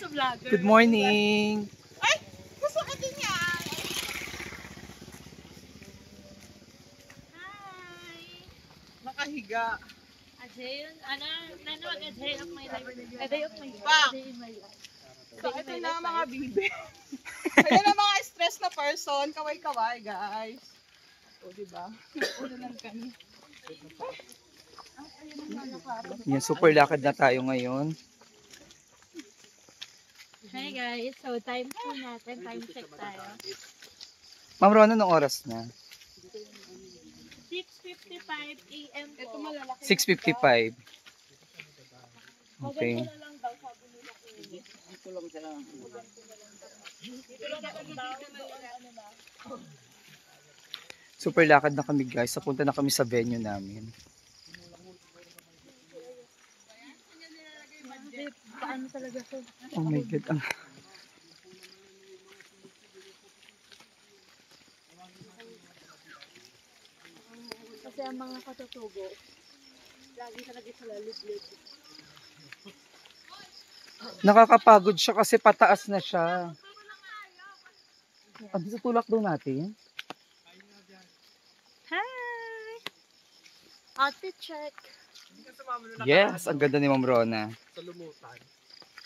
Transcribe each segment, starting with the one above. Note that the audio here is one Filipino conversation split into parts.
sa vlogger. Good morning! Ay! Gusto ka din yan! Hi! Nakahiga. A day, a day of my life. A day of my life. Bang! A day in my life. So, ito na ang mga bibe. Ayan ang mga stress na person. Kaway-kaway, guys. O, diba? Ulo lang kami. Yan, super lakad na tayo ngayon. Hi guys, so time check natin, time check tayo. Ma'am Rona, anong oras na? 6:55 AM po. Ito malalaki. 6:55. Okay. Maganda lang daw, sabi nila. Dito lang siya. Dito lang daw. Super lakad na kami guys. Napunta na kami sa venue namin. Paano talaga to? Oh my God. Kasi ang mga katutubo, lagi talaga sila liblib. Nakakapagod siya kasi pataas na siya. Dito tulak doon natin. Hi! Outfit check. Yes, ang ganda ni Ma'am Rona. Sa lumutan.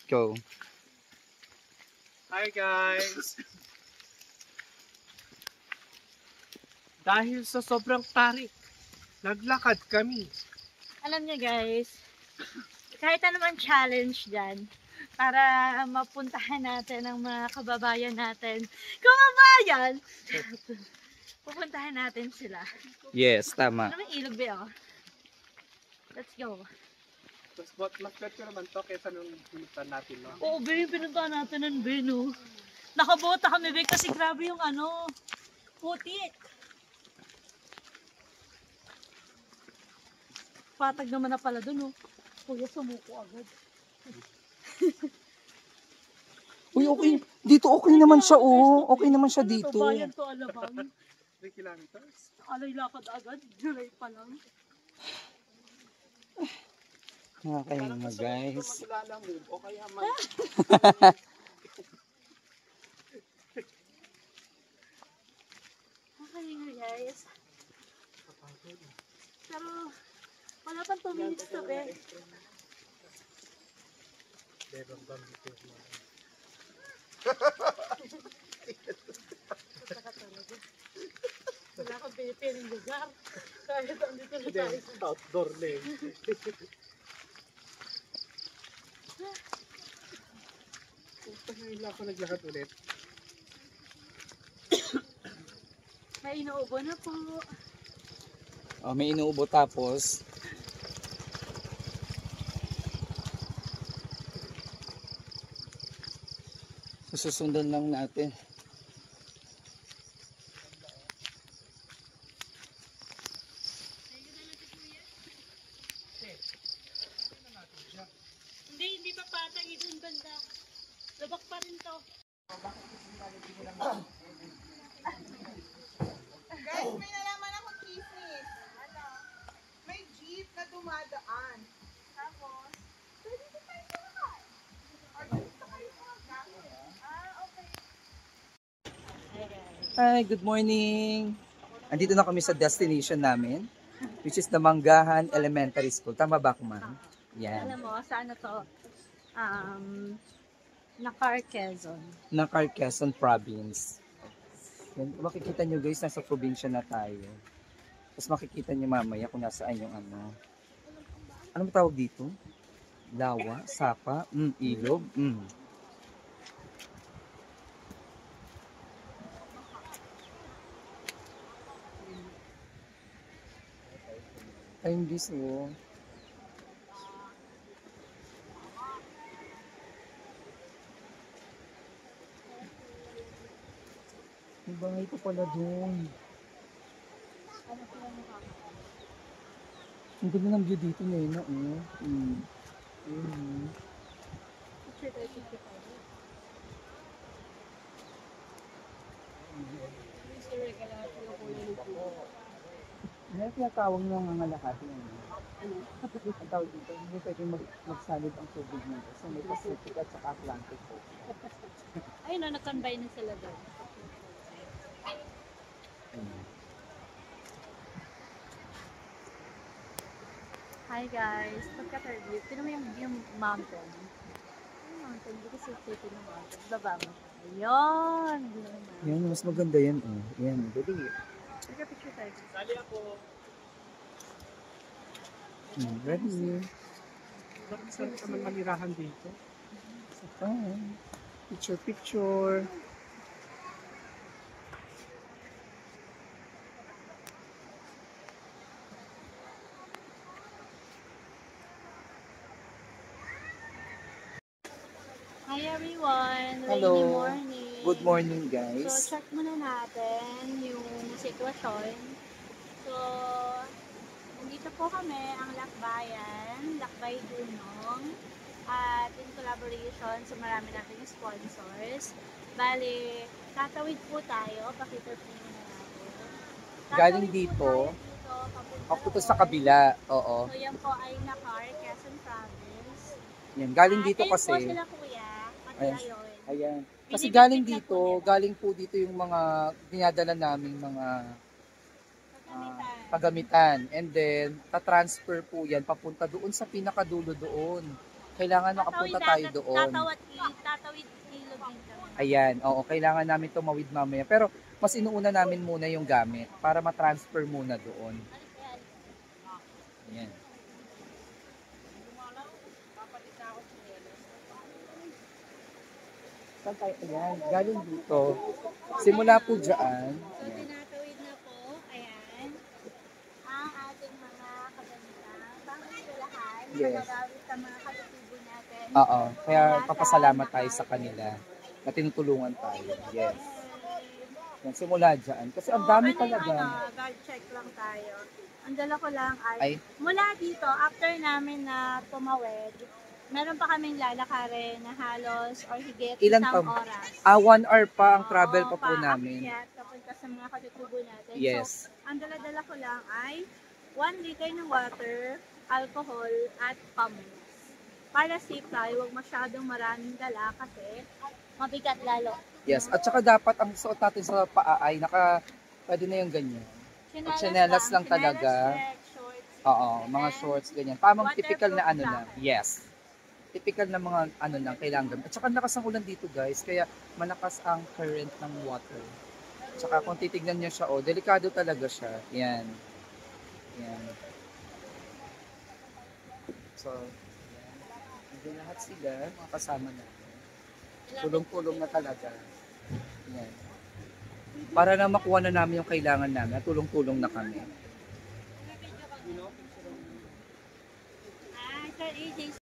Go. Hi guys! Dahil sa sobrang tarik, naglakad kami. Alam niyo guys, kahit anumang challenge dyan, para mapuntahan natin ang mga kababayan natin. Kababayan! Pupuntahan natin sila. Yes, tama. Ano may ilog ba? Let's go. Mas better naman to kaysa nung pinutan natin, no? Oo, Be, pinuntahan natin ng Be, no? Nakabota kami, Be, kasi grabe yung ano, putik. Patag naman na pala dun, oh. Kuya, sumuko agad. Uy, okay. Dito okay naman siya, oh. Okay naman siya Ano to, dito. bayan to, Alabang. 3 kilometers. Alay lakad agad, July pa lang. Nakakahinga, guys. Maglalamove o kaya may... Okay nga, guys. Pero, wala pang 2 minutes to, Be. Wala kang pinipiling lugar. Kahit andito na tayo. Outdoor lane. Ngayon lang ako naglakad ulit. May inuubo na po. Oh, may inuubo tapos. Susundan lang natin. Hindi pa patag itong banda. Labak pa rin to. Guys, may nalaman akong chismis. Ano? May jeep na dumadaan. Tapos, pwede ko tayo sumakay. Or gusto kayo sumakay. Okay. Hi, good morning. Andito na kami sa destination namin, which is the Manggahan Elementary School. Tama ba ako, ma'am? Yan. Alam mo, sa ano to? Nakar, Quezon. Nakar, Quezon Province. Yan, makikita nyo guys, nasa probinsya na tayo. Tapos makikita nyo mamaya kung nasaan yung ano. Ano ba tawag dito? Lawa, sapa, ilog. Ayun guys, oh. May bahay pa pala doon. Ang ganda ng view dito ngayon, oh. Picture tayo, picture tayo. Ano yung tinatawag ng mga lahat yun? Ang tawag dito, hindi pwede magsalib ang tubig mo kasi may Pacific at saka Atlantic po. Ayun na, nag-combine na sila doon. Ayun. Hi guys, pagka-third view, tinan mo yung mountain. Yung mountain, hindi kasi city ng mountain. Baba mo siya. Ayun! Yan, mas maganda yan. Oh. Yan, dali. Picture tayo. Sali ako. Ready. Bakit saan ka man manirahan dito? Picture, picture. Hi everyone! Hello. Rainy morning! Good morning, So, guys. check muna natin yung sitwasyon. So, nandito po kami ang Lakbayan, Lakbay Dunong, at in collaboration sa marami nating sponsors. Bali, tatawid po tayo, pakita po muna natin. Galing Tatawid dito, po tayo dito, papunta roon. sa kabila. Oo. So, yan po ay Nakar, Quezon Province. Yan, galing dito Ayun po kasi. sila kuya, Ayan. kanila yun. Ayan. Kasi Binibigyan galing na po dito, nila. galing po dito yung mga dinadala naming mga kagamitan. And then, ta-transfer po yan papunta doon sa pinakadulo doon. Kailangan makapunta tayo doon. Tatawid ilog din kami. Ayan, oo, kailangan namin tumawid mamaya. Pero mas inuuna namin muna yung gamit para ma-transfer muna doon. Ayan. Saan tayo? Ayan, galing dito. Simula po dyan. So, tinatawid na po, ayan, ang ating mga kagamitan. Pangasilahan, Yes. magagamit sa mga katutubo natin. Oo, kaya papasalamat tayo sa kanila na tinutulungan tayo. Yes. Yan, simula dyan. Kasi ang dami talaga. Guard check lang tayo. Ang dala ko lang ay, Ay. mula dito, after namin na tumawid, meron pa kaming lalakarin na halos or higit Ilan isang pa? oras. 1 hour pa ang Oo, travel pa po namin. paakyat, papunta sa mga katutubo natin. Yes. So, ang dala-dala ko lang ay 1 liter ng water, alcohol, at pamus. Para safe tayo, huwag masyadong maraming dala kasi mabigat lalo. Yes. At saka dapat ang suot natin sa paa ay pwede na yung ganyan. Tsinelas lang talaga. Shirt, shorts, Oo, and mga then shorts, ganyan. Tamang waterproof typical na ano lang. jacket. Yes. Typical na mga ano lang, kailangan gamit. At saka lakas ang ulan dito guys, kaya malakas ang current ng water. At saka kung titignan nyo siya, delikado talaga siya. Yan. Yan. So, yan. Andyan lahat sila, mga kasama natin. Tulong-tulong na talaga. Yan. Para na makuha na namin yung kailangan namin, tulong-tulong na kami. Sir AJ,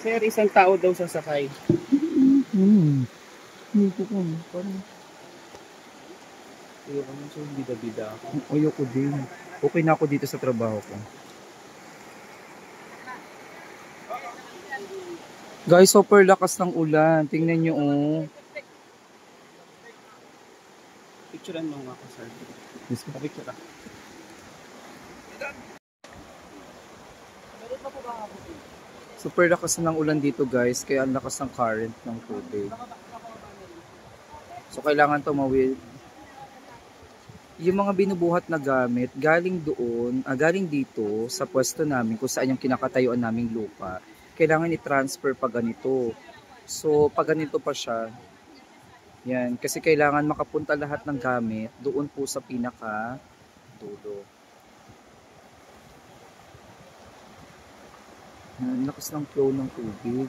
Sir, isang tao daw sasakay. Hindi ko parang Ayoko naman siya bida-bida ako. ayoko din. Okay na ako dito sa trabaho ko. Guys, super lakas ng ulan. Tingnan nyo, Picturean mo nga ako, sir. Yes, Picture ka. super lakas ng ulan dito, guys. Kaya ang lakas ng current ng tubig. So, kailangan tumawid. Yung mga binubuhat na gamit, galing doon, galing dito sa pwesto namin kung saan yung kinakatayuan naming lupa. Kailangan i-transfer pa ganito. So, pag ganito pa siya, yan, kasi kailangan makapunta lahat ng gamit doon po sa pinaka dulo. Yan, lakas ng flow ng tubig.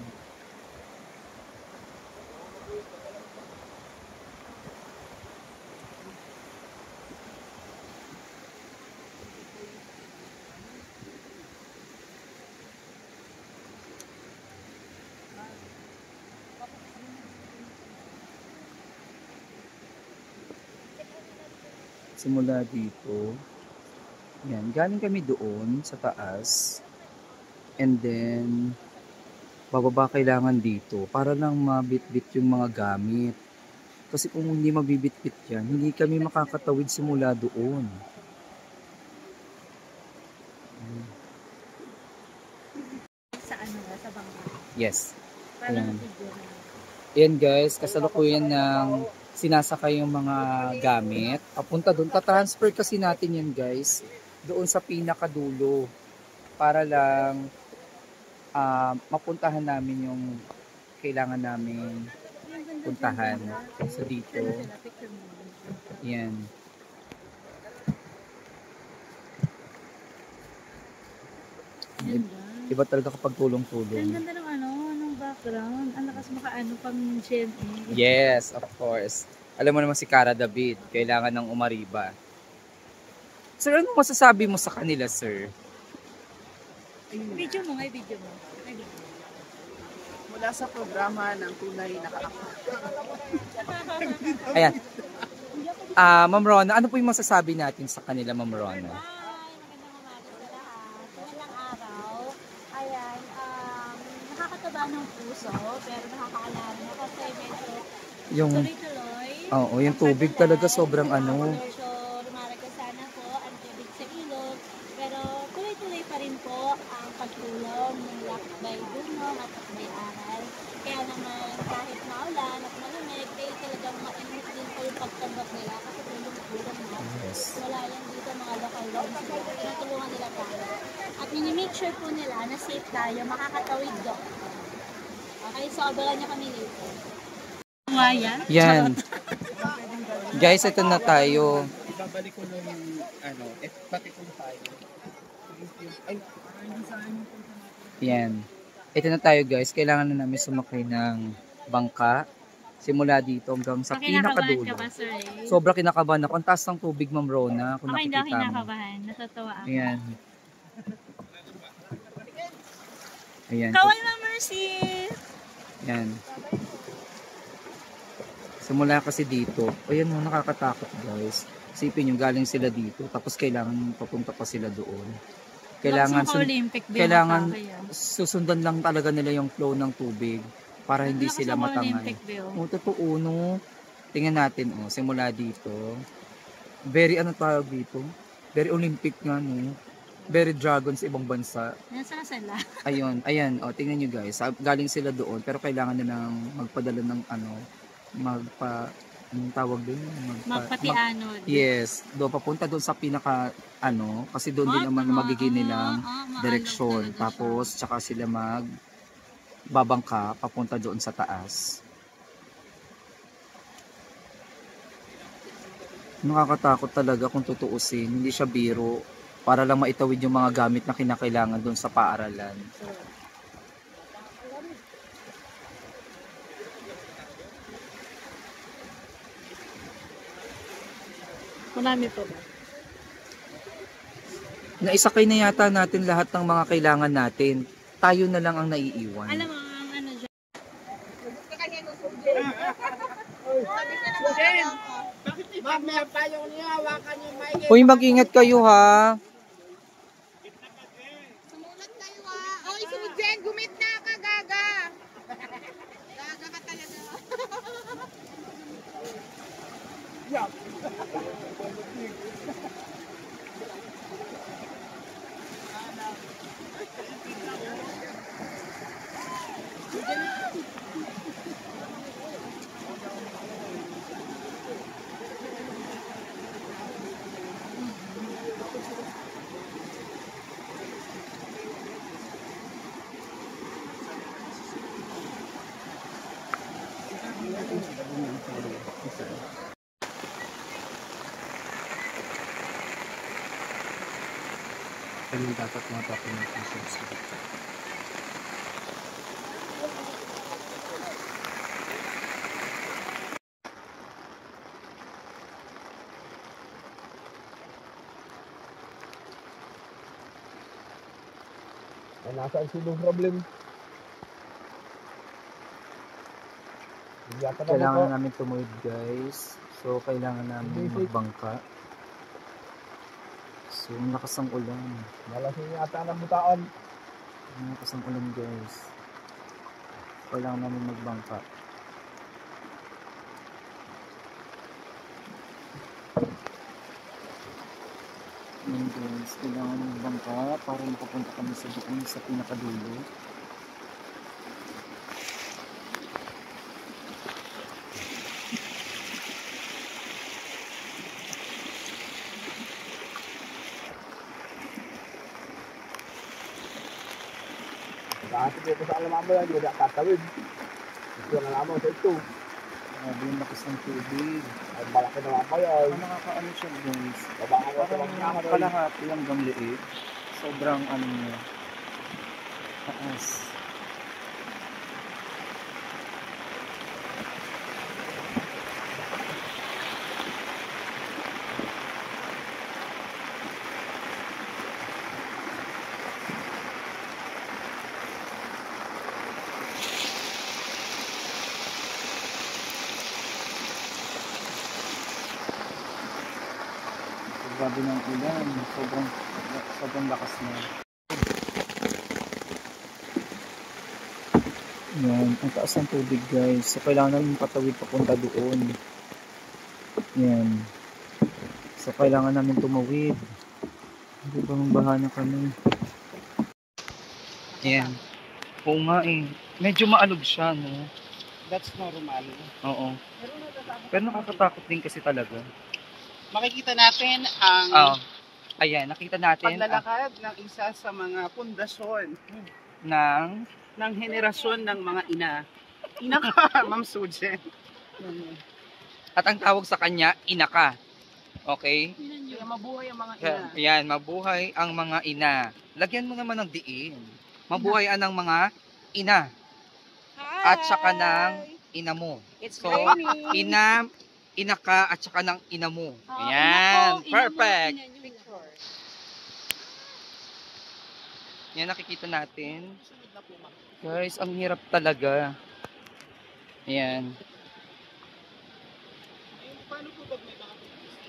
Simula dito. Yan, galing kami doon sa taas. And then, bababa kailangan dito para lang mabitbit yung mga gamit. Kasi kung hindi mabibitbit yan, hindi kami makakatawid simula doon. Sa ano ba, sa bangka. Yes. Para Ayan. mag-video na. Yan guys, kasalukuyan ng sinasakay yung mga gamit. Papunta doon. Ta-transfer kasi natin yan guys. Doon sa pinakadulo. Para lang mapuntahan namin yung kailangan namin puntahan. So dito. Yan. Ganda. Iba talaga kapag Ang tulong-tulong. ganda ng ano, ng background. Ang lakas makaano pang GMA. Yes, of course. Alam mo naman si Cara David, kailangan ng umariba. Sir, ano masasabi mo sa kanila, sir? Video mo, may video mo. May video. Mula sa programa ng tunay na kaakit. Ayan. Ma'am Rona, ano po yung masasabi natin sa kanila, Ma'am Rona? Hi, magandang umaga sa lahat. Magandang araw. Ayan, nakakataba ng puso, pero nakakaalala kasi medyo Yung, tuloy-tuloy. oo, yung tubig talaga sobrang ano. Medyo lumaragdasan po ang tubig sa ilog, pero tuloy-tuloy pa rin po ang pagtulong ng lakbay dunong at lakbay aral. Kaya naman kahit maulan at malamig, talagang mainit din po yung pagtanggap nila kasi tulong-tulong na. Yes. Wala yan dito mga local lang sila. Tinutulungan nila tayo. At minimake sure po nila na safe tayo, makakatawid doon. Okay, so abangan niyo kami later. Waya? Yan. Guys, ito na tayo. Ibabalik ko nung ano, pati kung tayo. Ay, Yan. Ito na tayo guys. Kailangan na namin sumakay ng bangka. Simula dito hanggang sa Kinakabahan pinakadulo. ka ba, sir? Sobrang kinakabahan ako. Ang taas ng tubig, Ma'am Rona. Kung Ako hindi ako nakikita mo. kinakabahan. Natutuwa ako. Ayan. Ayan. Kaway na Mercy! Ayan. Simula kasi dito. Ayan mo, nakakatakot guys. Isipin nyo, galing sila dito. Tapos kailangan papunta pa sila doon. Kailangan, Olympic kailangan susundan lang talaga nila yung flow ng tubig para hindi sila matangay. O, totoo, no? Tingnan natin, oh, simula dito. Very, ano tawag dito? Very Olympic nga, no? Very dragon sa ibang bansa. Nasaan sila? Ayun, ayan, oh, tingnan nyo guys. Galing sila doon, pero kailangan nilang magpadala ng ano, anong tawag doon? Magpatianod. Yes, doon papunta doon sa pinaka ano, kasi doon din naman magiging nilang direksyon. Tapos tsaka sila babangka papunta doon sa taas. Nakakatakot talaga kung tutuusin, hindi siya biro para lang maitawid yung mga gamit na kinakailangan doon sa paaralan. Marami po ba? Naisakay na yata natin lahat ng mga kailangan natin. Tayo na lang ang naiiwan. Alam mo, ang ano dyan. Ma'am, may payong niyo, hawakan niyo may Uy, mag-ingat kayo ha. Sumulat kayo Oy, si Jen, gumit na ka, gaga. Gaga ka talaga. Ganun dapat mga documentations. ay nasaan silong problem? Yata na Kailangan po. na namin tumuwid guys. So kailangan namin magbangka. So lakas ang ulan. Malasing yata ng butaon. Lakas ang ulan guys. kailangan namin magbangka. Ayan guys, kailangan magbangka para makapunta kami sa doon sa pinakadulo. Dati dito sa alam mo yan, hindi na tatawid. Ito na naman sa ito. Grabe yung lakas ng tubig. Ay, malaki na nga pa yan. Nakakaano siya guys. Babaan ko sa Parang mga kalahati hanggang liit. Sobrang ano niya. Taas. Grabe ng ulan. Sobrang lakas na. Yan. Ang taas ng tubig guys. So kailangan namin patawid papunta doon. Yan. So kailangan namin tumawid. Hindi ba mabaha na kami? Yan. Oo nga eh. Medyo maalog siya, no? That's normal. Oo. Pero nakakatakot din kasi talaga. Makikita natin ang Ayan, nakita natin paglalakad ng isa sa mga pundasyon ng ng henerasyon ng mga ina. Ina ka, Ma'am Sujen. at ang tawag sa kanya, inaka. Okay? Kaya mabuhay ang mga ina. Ayan, mabuhay ang mga ina. Lagyan mo naman ng diin. Mabuhay ang mga ina. At saka ng ina mo. It's So, raining. ina ka at saka ng ina mo. Oh, Ayan, ina ko, perfect. ina nyo, ina ko. Yan nakikita natin. Guys, ang hirap talaga. Ayan.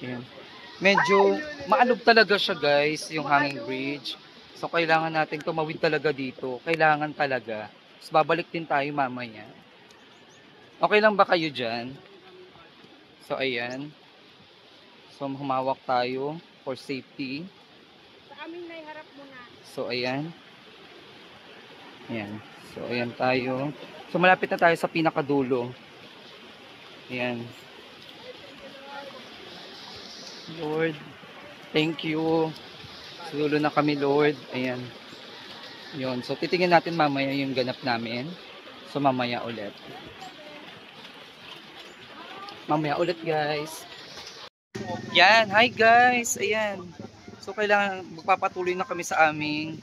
Ayan. Medyo maalog talaga siya guys, yung hanging bridge. So kailangan natin tumawid talaga dito. Kailangan talaga. So, babalik din tayo mamaya. Okay lang ba kayo dyan? So ayan. So humawak tayo for safety. Sa aming naiharap muna. So ayan. Ayan. So ayan tayo. So malapit na tayo sa pinakadulo. Ayan. Lord, thank you. Sa dulo na kami, Lord. Ayan. Yun. So titingnan natin mamaya yung ganap namin. So mamaya ulit. Mamaya ulit guys. Yan. Hi guys. Ayan. So kailangan magpapatuloy na kami sa aming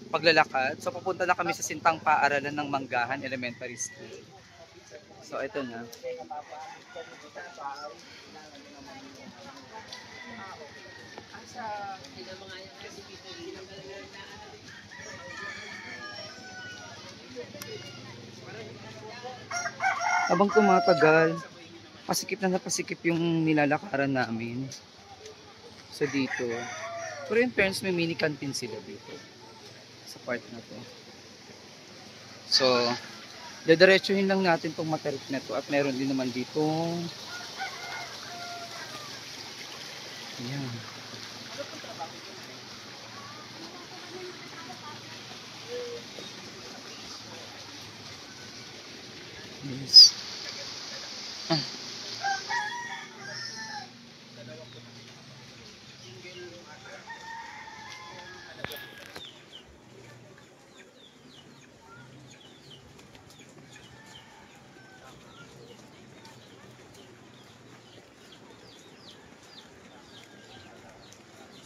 paglalakad. So papunta na kami sa Sintang Paaralan ng Manggahan Elementary School. So ito na. Habang tumatagal, pasikip na pasikip yung nilalakaran namin. So dito. Pero in fairness, may mini canteen sila dito. Sa part na to. So, dediretsuhin lang natin tong materik na to. At meron din naman dito. Ayan. Yes.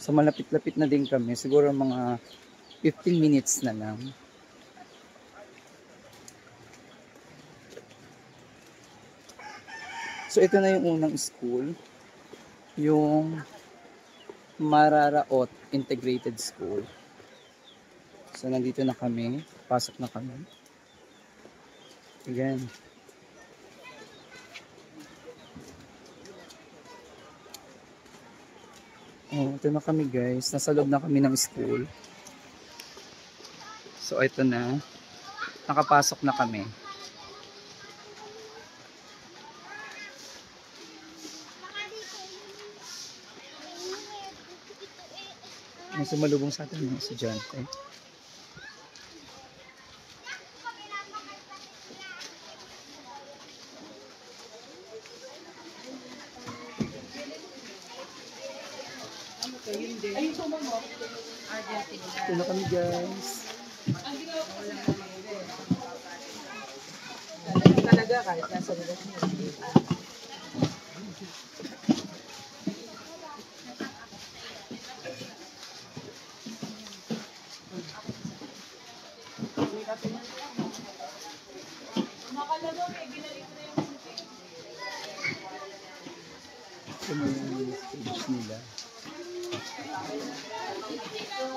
So malapit-lapit na din kami. Siguro mga 15 minutes na lang. So ito na yung unang school. Yung Mararaot Integrated School. So nandito na kami. Pasok na kami. Ayan. Oh, ito na kami guys. Nasa loob na kami ng school. So ito na. Nakapasok na kami. May sumalubong sa atin mga estudyante. Ito na kami guys. Talaga kahit nasa lugar niya. Ito na yung stage nila.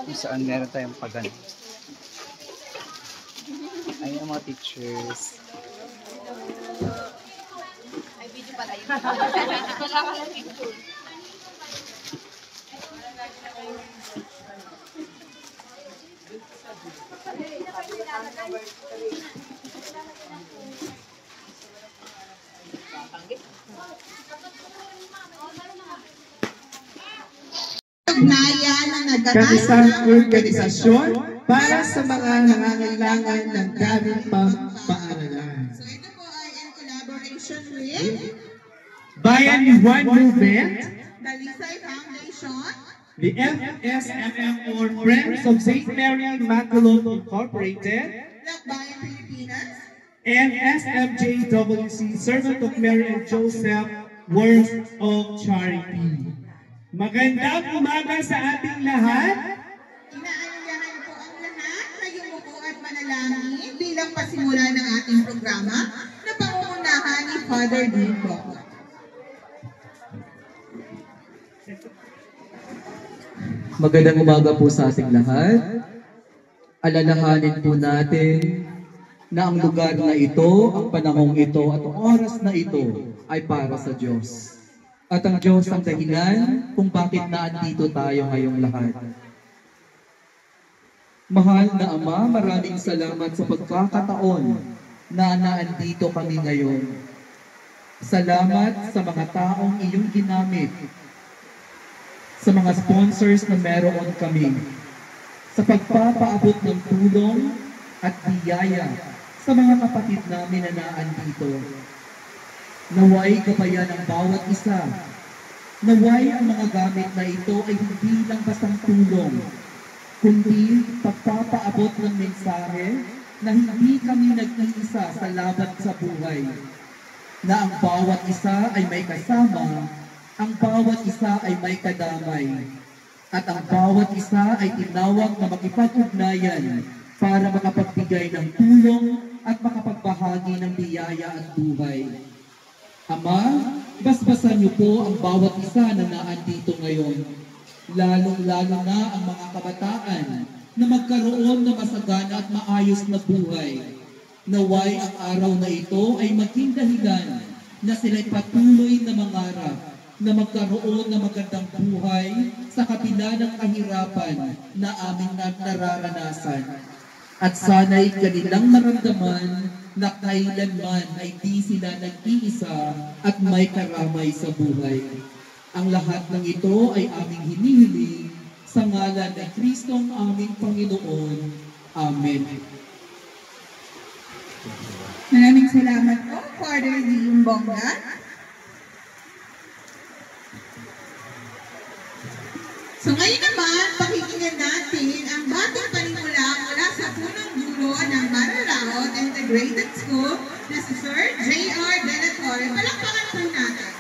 Kung saan meron tayong pagano. Ayun ang mga teachers. Ay, video pala yun. Wala ka lang picture. Ugnayan na Kanisang nag-aasa organisasyon para sa mga nangangailangan ng gamit pang-paaralan. So ito po ay in collaboration with Bayan One Movement, the Lisay Foundation, the FSMM or Friends of St. Mary Immaculate Incorporated, Lakbayan Pilipinas, and SMJWC, Servant of Mary and Joseph, Works of Charity. Magandang umaga sa ating lahat. inaanyayahan po ang lahat na yumuko at manalangin bilang pasimula ng ating programa na pangungunahan ni Father Dean po. Magandang umaga po sa ating lahat. Alalahanin po natin na ang lugar na ito, ang panahong ito at ang oras na ito ay para sa Diyos. At ang Diyos ang dahilan kung bakit naandito tayo ngayong lahat. Mahal na Ama, maraming salamat sa pagkakataon na naandito kami ngayon. Salamat sa mga taong iyong ginamit, sa mga sponsors na meron kami, sa pagpapaabot ng tulong at biyaya sa mga kapatid namin na naandito. Naway gabayan ang bawat isa. Naway ang mga gamit na ito ay hindi lang bastang tulong, kundi pagpapaabot ng mensahe na hindi kami nag-iisa sa laban sa buhay. Na ang bawat isa ay may kasama, ang bawat isa ay may kadamay, at ang bawat isa ay tinawag na makipag-ugnayan para makapagbigay ng tulong at makapagbahagi ng biyaya at buhay. Ama, basbasan niyo po ang bawat isa na naandito ngayon, lalong-lalo na ang mga kabataan na magkaroon ng masagana at maayos na buhay. Naway ang araw na ito ay maging dahilan na sila'y patuloy na mangarap na magkaroon ng magandang buhay sa kabila ng kahirapan na aming nararanasan. At sana'y kanilang maramdaman na kailanman ay di sila nag-iisa at may karamay sa buhay. Ang lahat ng ito ay aming hinihiling sa ngalan ng Kristong aming Panginoon. Amen. Maraming salamat po, Father Dean Bongga. So ngayon naman, pakikinggan natin ang batang panimula mula sa punong dulo ng Maralaot Integrated School na si Sir J.R. De La Torre. Palakpakan po natin.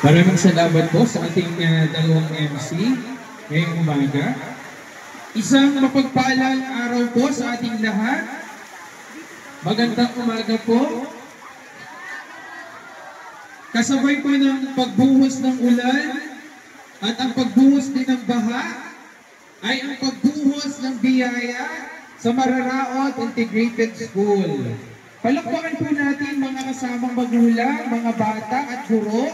Maraming salamat po sa ating dalawang MC ngayong umaga. Isang mapagpalang araw po sa ating lahat. Magandang umaga po. Kasabay po ng pagbuhos ng ulan at ang pagbuhos din ng baha ay ang pagbuhos ng biyaya sa Mararaot Integrated School. Palakpakan po natin mga kasamang magulang, mga bata at guro,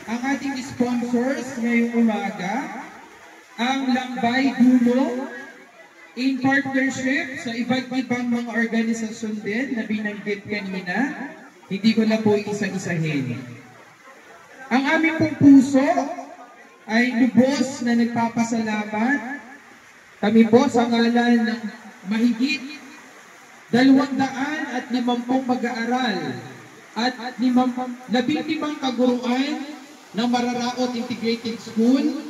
ang ating sponsors ngayong umaga, ang Lakbay Dulo, in partnership sa iba't ibang mga organisasyon din na binanggit kanina. Hindi ko na po isa-isahin. ang aming pong puso ay lubos na nagpapasalamat. Kami po sa ngalan ng mahigit 250 mag-aaral at 15 kaguruan ng Mararaot Integrated School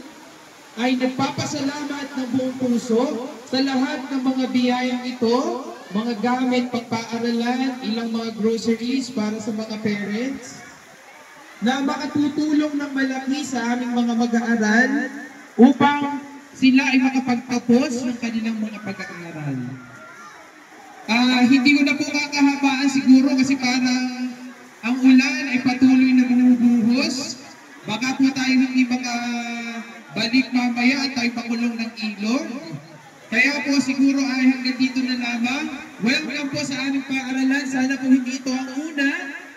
ay nagpapasalamat ng buong puso sa lahat ng mga biyayang ito, mga gamit pagpaaralan, ilang mga groceries para sa mga parents, na makatutulong ng malaki sa aming mga mag-aaral upang sila ay makapagtapos ng kanilang mga pag-aaral. Hindi ko na po makahabaan siguro kasi parang ang ulan ay patuloy na bumubuhos. Baka po tayo hindi balik mamaya at tayo pakulong ng ilog. Kaya po siguro ay hanggang dito na lamang. Welcome po sa aming paaralan. Sana po hindi ito ang una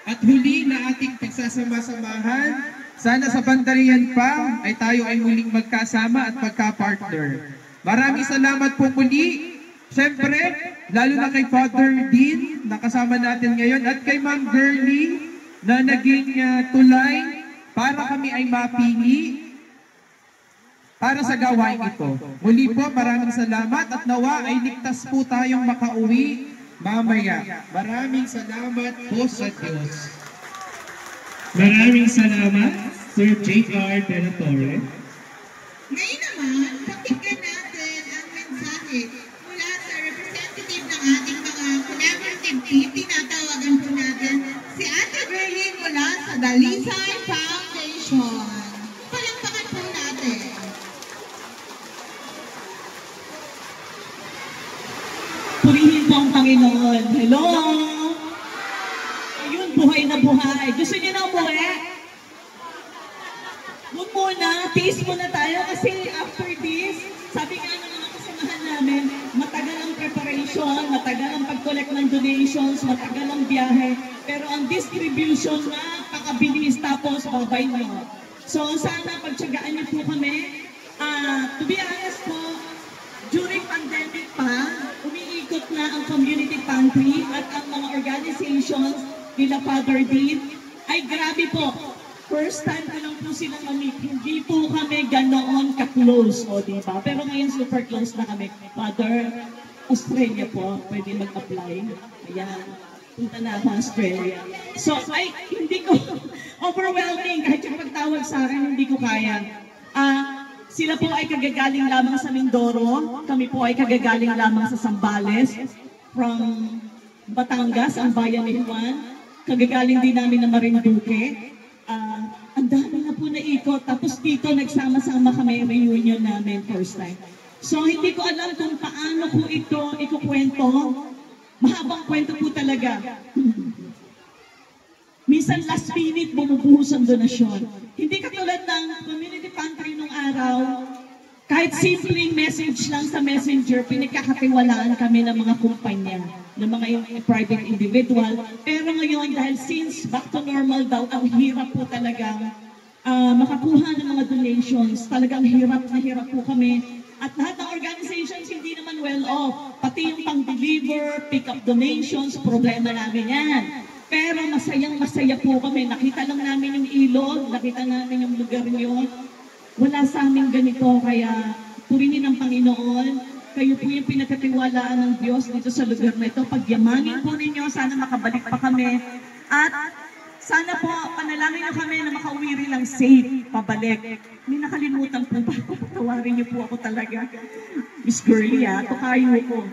at huli na ating pagsasama-samahan. Sana sa bandarian pa ay tayo ay muling magkasama at magka-partner. Maraming salamat po muli. Siyempre, lalo na kay Father Dean na kasama natin ngayon at kay Ma'am Girlie na naging tulay para kami ay mapili para sa gawain ito. Muli po, maraming salamat at nawa ay ligtas po tayong makauwi mamaya. Maraming salamat po sa Diyos. Maraming salamat, Sir J.R. Tenatore. Ngayon naman, pakinggan natin ang mensahe mula sa representative ng ating mga collaborative team. Tinatawagan po natin si Ate Girlie mula sa Dalisay Foundation. Palakpakan po natin. Purihin po ang Panginoon. Hello! Ayun, buhay na buhay. Gusto niyo na umuwi? Huwag muna, tiis muna tayo kasi after this, sabi nga ng mga kasamahan namin, matagal ang preparation, matagal ang pag-collect ng donations, matagal ang biyahe, pero ang distribution na pakabilis tapos babay nyo. So sana pagtsagaan niyo po kami. To be honest po, during pandemic pa, umiikot na ang community pantry at ang mga organizations nila Father Dean. Ay grabe po, first time ko lang po silang mamit. Hindi po kami ganoon ka-close, o diba? Pero ngayon super close na kami. Father, Australia po, pwede mag-apply. Ayan, punta na ako Australia. So, ay, hindi ko, overwhelming. Kahit yung pagtawag sa akin, hindi ko kaya. Sila po ay kagagaling lamang sa Mindoro. Kami po ay kagagaling lamang sa Zambales. From Batangas, ang bayan ni Juan. Kagagaling din namin na Marinduque. Ang dami na po na ikot. Tapos dito nagsama-sama kami reunion namin first time. So hindi ko alam kung paano po ito ikukwento. Mahabang kwento po talaga. Minsan last minute bumubuhos ang donasyon. Hindi katulad ng community pantry nung araw. Kahit simpleng message lang sa messenger, pinagkakatiwalaan kami ng mga kumpanya, ng mga private individual. Pero ngayon, dahil since back to normal daw, ang hirap po talagang makakuha ng mga donations. Talagang hirap na hirap po kami. At lahat ng organizations hindi naman well off. Pati yung pang-deliver, pick up donations, problema namin yan. Pero masayang-masaya po kami. Nakita lang namin yung ilog, nakita namin yung lugar yun. Wala sa amin ganito, kaya purihin ng Panginoon. Kayo po yung pinagkatiwalaan ng Diyos dito sa lugar na ito. Pagyamanin po ninyo, sana makabalik pa kami. At sana po, panalangin niyo kami na makauwi rin lang safe, pabalik. May nakalimutan po ba? Patawarin niyo po ako talaga. Miss Girlie, tukayo ko.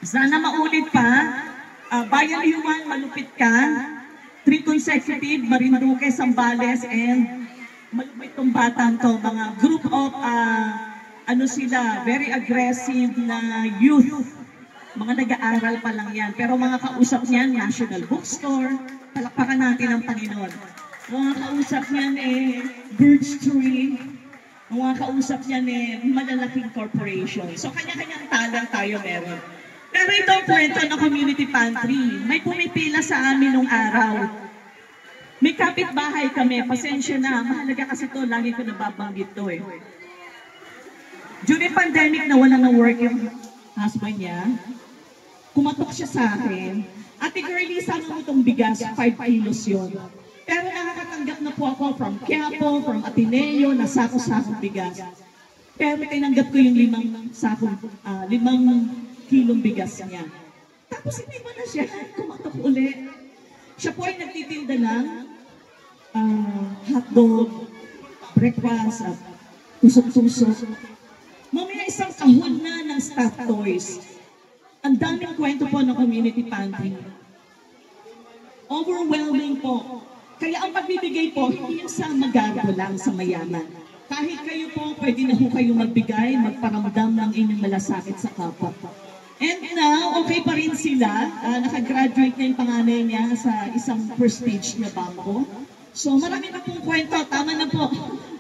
Sana maulit pa. Bayan Human, malupit ka. 3 consecutive, Marinduque, Zambales, and malupit tong batang to. Mga group of, very aggressive na youth. Mga nag-aaral pa lang yan. Pero mga kausap niyan, National Bookstore, palakpakan natin ang Panginoon. Mga kausap niyan Birch Tree, mga kausap niyan malalaking corporation. So kanya-kanyang talent tayo meron. Pero itong kwento ng community pantry, may pumipila sa amin nung araw. May kapitbahay kami, pasensya na, mahalaga kasi ito, lagi ko nababanggit ito During pandemic na wala ng work yung husband niya, kumatok siya sa akin, Ate Girlie, sana mo itong bigas, 5 kilos yun. Pero nakakatanggap na po ako from Quiapo, from Ateneo, na sako-sakong bigas. Pero tinanggap ko yung 5 kilong bigas niya. Tapos hindi mo na siya kumatok uli. Siya po ay nagtitinda ng hotdog, breakfast, at tusok-tusok. Mamaya isang kahon na ng stuffed toys. Ang daming kwento po ng community pantry. Overwhelming po. Kaya ang pagbibigay po, hindi yung sa magarbo lang, sa mayaman. Kahit kayo po, pwede na po kayo magbigay, magparamdam ng inyong malasakit sa kapwa. And now, okay pa rin sila. Nakagraduate na yung panganay niya sa isang prestige na bangko. So marami na pong kwento. Tama na po.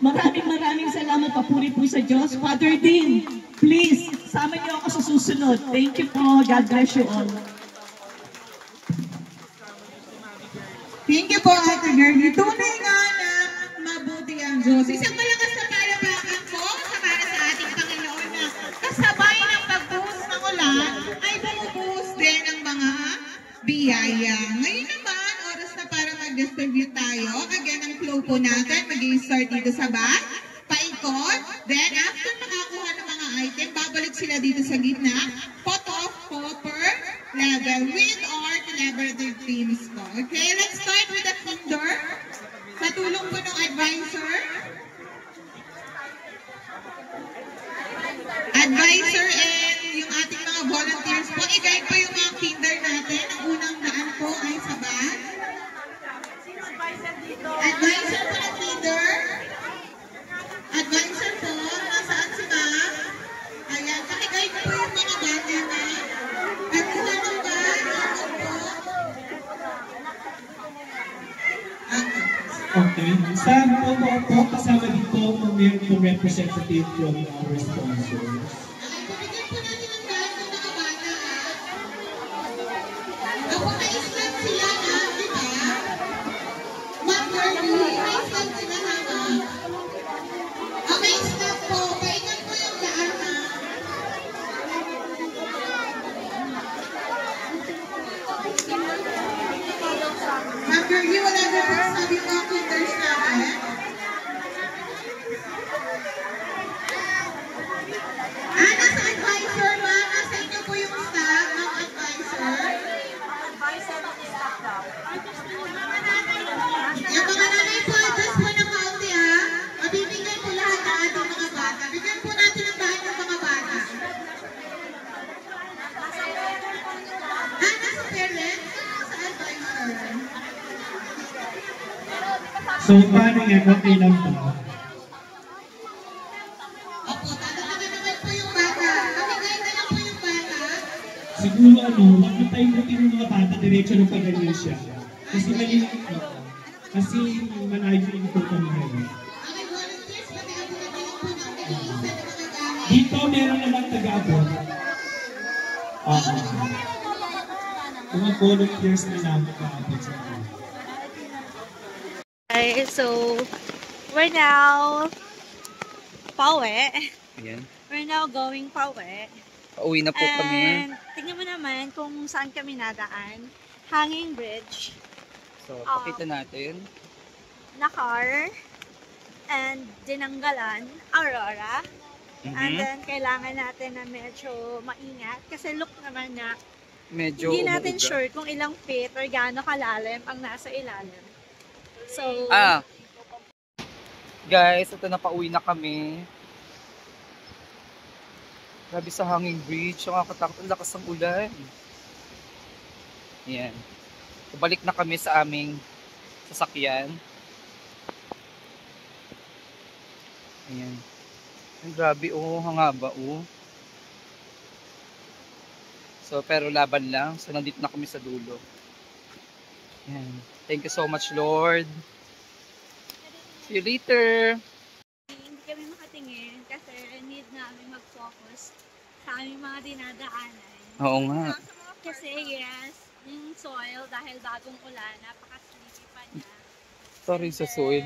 Maraming salamat. Papuri po sa Diyos. Father Dean, please, sama niyo ako sa susunod. Thank you po. God bless you all. Thank you po, Ate Girlie. Tunay nga na mabuti ang Diyos. Isang malakas na palapakan po para sa ating Panginoon na kasabay ng pagbuhos ng ulan ay bumubuhos din ang mga biyaya. Ngayon naman, oras na para mag-distribute tayo. Again, ang flow po natin, mag-i-start dito sa bag, paikot. Then, after makakuha ng mga item, babalik sila dito sa gitna. Pot-off po per level with or collaborative teams po. Okay, let's start with the funder. Sa tulong po ng advisor. Advisor and yung ating mga volunteers po. I-guide po yung mga kinder natin. Ang unang daan po ay sa bag. Advisor po ng kinder. Advisor po. Nasaan si ma'am? Ayan. Pakiguide po yung mga bata na. At una ng bag. Ikot po. Okay. Sa mga po, kasama dito kung meron po representative from our sponsors. Bigyan po natin ang bag ng mga bata. Ako na-islam sila na, di ba? Ma'am Kirby, na-islam sila na ba? Okay, stop po. Paingat po yung daan na. Ma'am Kirby, wala na po sabi yung mga kinders natin. Nasa advisor, ma'am. Nasa inyo po yung staff ng advisor. Yung mga nanay po, address po ng kaunti ha. Mabibigyan po lahat ng ating mga bata. Bigyan po natin ang bahay ng mga bata. Nasa parents? Nasa advisor. So, paano yan? Okay lang ba? Opo, tatataga naman po yung bata. Pakigay na lang po yung bata. Siguro wag na tayo buti ng mga bata, diretso ng paganyan siya. Kasi kasi malayo yung ito kami ngayon. Okay, volunteers, pati-abot po ng nag-iisa ng mga gamit. Dito meron naman taga-abot. Mga volunteers na namin taga-abot sa akin. Okay, so we're now pauwi. Ayan. We're now going pauwi. Pauwi na po kami. And tingnan mo naman kung saan kami nadaan. Hanging Bridge, So, pakita natin. Nakar, and Dinanggalan, Aurora. And then kailangan natin na medyo maingat kasi look naman na Medyo hindi natin umuuga. sure kung ilang feet or gaano kalalim ang nasa ilalim. So, Guys, ito na, pauwi na kami. Grabe sa Hanging Bridge. Nakakatakot, ang lakas ng ulan. Ayan. Balik na kami sa aming sasakyan. Ayan. Ang grabe, hangaba, So, pero laban lang. So, nandito na kami sa dulo. Ayan. Thank you so much, Lord. See you later. hindi kami makatingin kasi need namin mag-focus sa aming mga dinadaanan. Oo nga. Kasi yes, yung soil dahil bagong ulan, napaka-slippery pa niya. Sorry sa soil.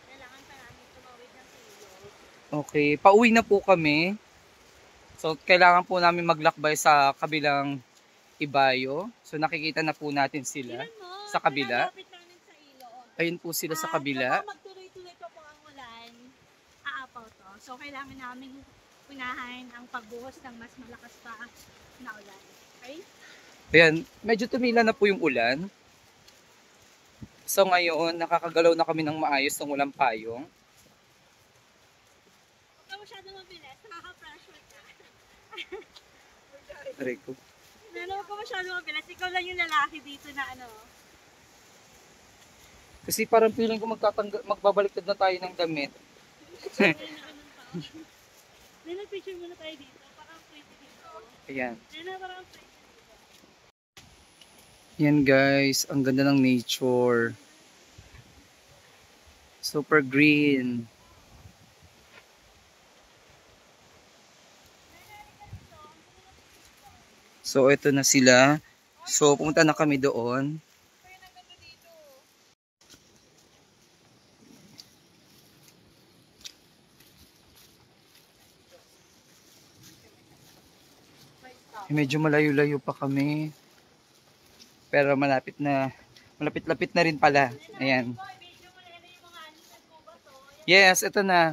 Kailangan pa namin tumawid ng ilog. Okay, pauwi na po kami. So, kailangan po namin maglakbay sa kabilang Ibayo. So, nakikita na po natin sila Tingnan mo, sa kabila. pinalapit namin sa ilog. Ayun po sila sa kabila. Kapag magtuloy-tuloy pa po ang ulan, aapaw to. So, kailangan namin unahin ang pagbuhos ng mas malakas pa na ulan. Okay? Ayan, medyo tumila na po yung ulan. So ngayon, nakakagalaw na kami ng maayos ng walang payong. Huwag ka masyadong mabilis, nakaka-pressure ka. Aray ko. Huwag ka masyadong mabilis, ikaw lang yung lalaki dito na ano. Kasi parang feeling ko magbabaliktad na tayo ng damit. Nena, picture muna tayo dito. Parang pretty dito. Ayan. Nena, parang pretty dito. Yan guys, ang ganda ng nature. Super green. So ito na sila. So pumunta na kami doon. Medyo malayo-layo pa kami. Pero malapit-lapit na rin pala. Ayan. Yes, ito na.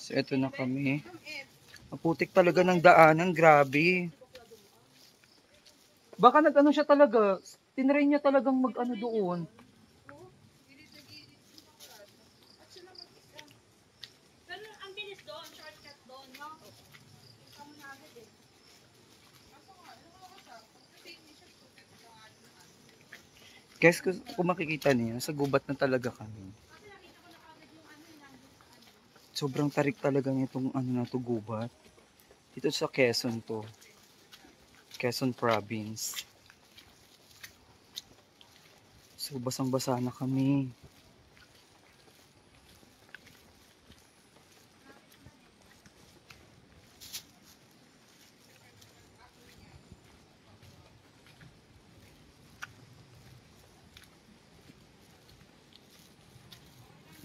So ito na kami. Maputik talaga ng daanan, grabe. Baka nag-ano siya talaga. Tinry niya talagang mag-ano doon. Guys, kung makikita niyo, sa gubat na talaga kami. Sobrang tarik talaga nitong ano na to, gubat. Dito sa Quezon to. Quezon province. So basang-basa na kami.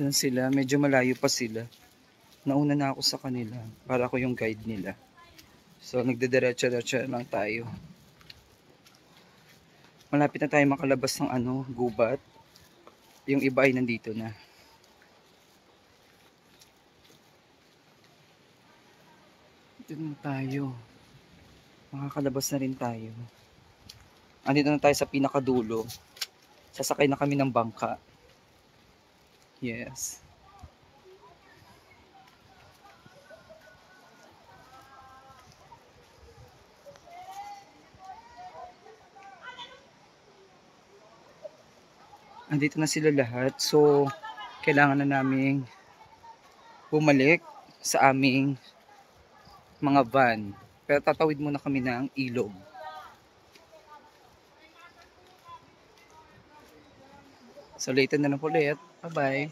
Doon sila, medyo malayo pa sila. Nauna na ako sa kanila para ako yung guide nila. So nagdediretso-diretso lang tayo. Malapit na tayo makalabas ng ano, gubat. Yung iba ay nandito na. Dito na tayo. Makakalabas na rin tayo. Andito na tayo sa pinakadulo. Sasakay na kami ng bangka. Yes. Andito na sila lahat. So, kailangan na naming bumalik sa aming mga van. Pero tatawid muna kami ng ilog. So, later na lang ulit. Bye-bye.